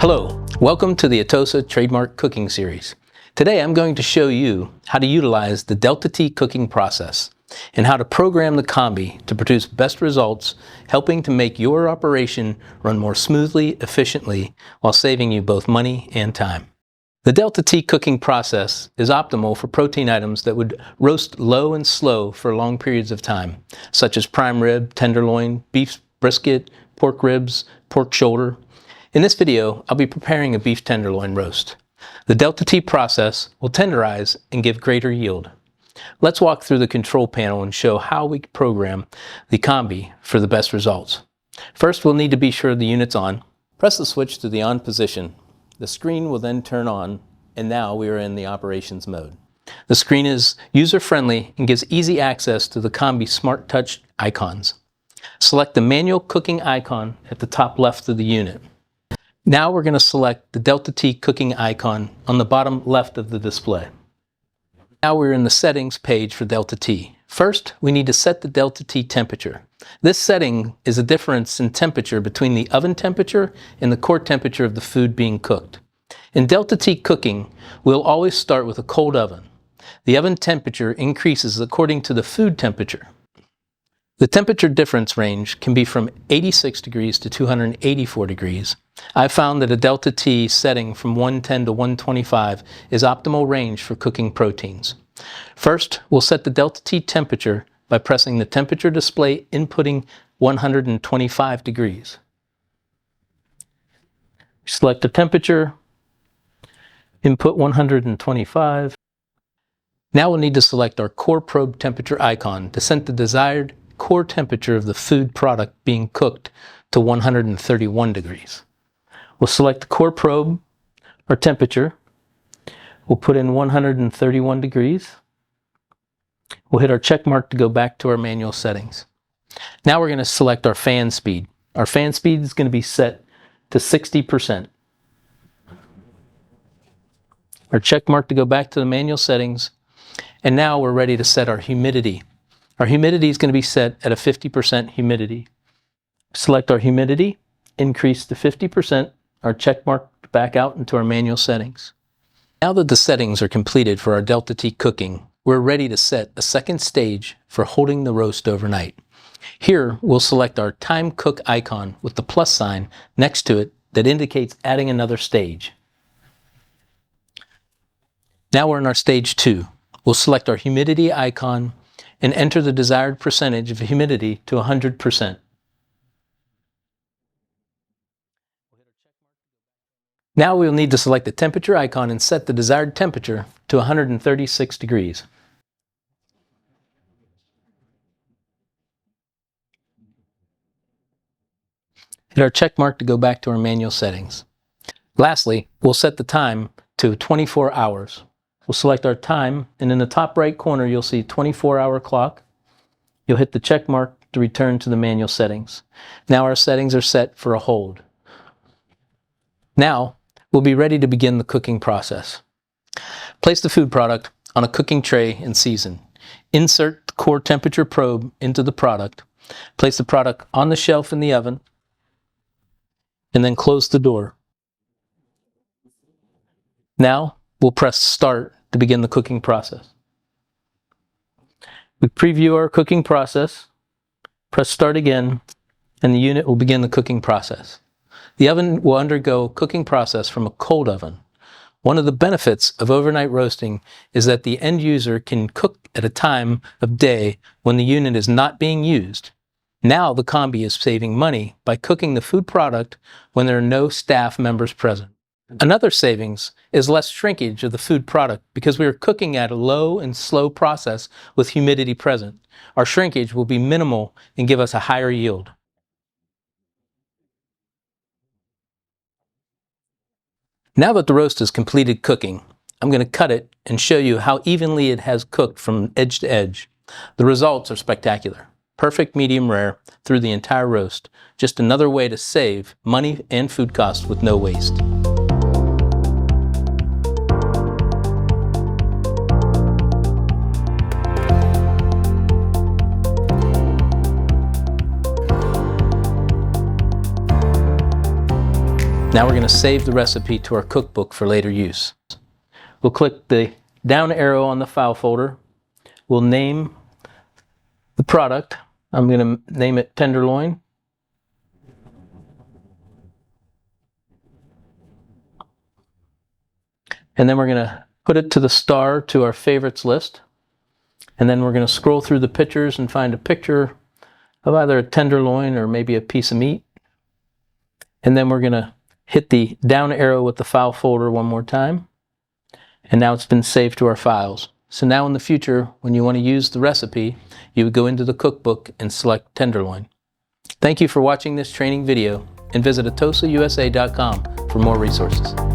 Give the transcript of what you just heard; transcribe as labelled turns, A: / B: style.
A: Hello, welcome to the Atosa Trademark Cooking Series. Today I'm going to show you how to utilize the Delta T cooking process and how to program the combi to produce best results, helping to make your operation run more smoothly, efficiently, while saving you both money and time. The Delta T cooking process is optimal for protein items that would roast low and slow for long periods of time, such as prime rib, tenderloin, beef brisket, pork ribs, pork shoulder. In this video, I'll be preparing a beef tenderloin roast. The Delta T process will tenderize and give greater yield. Let's walk through the control panel and show how we program the combi for the best results. First, we'll need to be sure the unit's on. Press the switch to the on position. The screen will then turn on, and now we are in the operations mode. The screen is user-friendly and gives easy access to the combi Smart Touch icons. Select the manual cooking icon at the top left of the unit. Now we're going to select the Delta T cooking icon on the bottom left of the display. Now we're in the settings page for Delta T. First, we need to set the Delta T temperature. This setting is a difference in temperature between the oven temperature and the core temperature of the food being cooked. In Delta T cooking, we'll always start with a cold oven. The oven temperature increases according to the food temperature. The temperature difference range can be from 86 degrees to 284 degrees. I've found that a Delta T setting from 110 to 125 is optimal range for cooking proteins. First, we'll set the Delta T temperature by pressing the temperature display inputting 125 degrees. Select the temperature, input 125. Now we'll need to select our core probe temperature icon to set the desired core temperature of the food product being cooked to 131 degrees. We'll select the core probe, or temperature. We'll put in 131 degrees. We'll hit our check mark to go back to our manual settings. Now we're going to select our fan speed. Our fan speed is going to be set to 60%. Our check mark to go back to the manual settings. And now we're ready to set our humidity. Our humidity is going to be set at a 50% humidity. Select our humidity, increase to 50%, our check mark back out into our manual settings. Now that the settings are completed for our Delta T cooking, we're ready to set a second stage for holding the roast overnight. Here, we'll select our time cook icon with the plus sign next to it that indicates adding another stage. Now we're in our stage 2. We'll select our humidity icon and enter the desired percentage of humidity to 100%. Now we'll need to select the temperature icon and set the desired temperature to 136 degrees. Hit our check mark to go back to our manual settings. Lastly, we'll set the time to 24 hours. We'll select our time, and in the top right corner you'll see 24-hour clock. You'll hit the check mark to return to the manual settings. Now our settings are set for a hold. Now we'll be ready to begin the cooking process. Place the food product on a cooking tray and season. Insert the core temperature probe into the product. Place the product on the shelf in the oven, and then close the door. Now we'll press start to begin the cooking process. We preview our cooking process, press start again, and the unit will begin the cooking process. The oven will undergo cooking process from a cold oven. One of the benefits of overnight roasting is that the end user can cook at a time of day when the unit is not being used. Now the combi is saving money by cooking the food product when there are no staff members present. Another savings is less shrinkage of the food product because we are cooking at a low and slow process with humidity present. Our shrinkage will be minimal and give us a higher yield. Now that the roast has completed cooking, I'm going to cut it and show you how evenly it has cooked from edge to edge. The results are spectacular. Perfect medium rare through the entire roast. Just another way to save money and food costs with no waste. Now we're going to save the recipe to our cookbook for later use. We'll click the down arrow on the file folder. We'll name the product. I'm going to name it tenderloin. And then we're going to put it to the star to our favorites list. And then we're going to scroll through the pictures and find a picture of either a tenderloin or maybe a piece of meat. And then we're going to hit the down arrow with the file folder one more time. And now it's been saved to our files. So now in the future, when you want to use the recipe, you would go into the cookbook and select tenderloin. Thank you for watching this training video, and visit atosausa.com for more resources.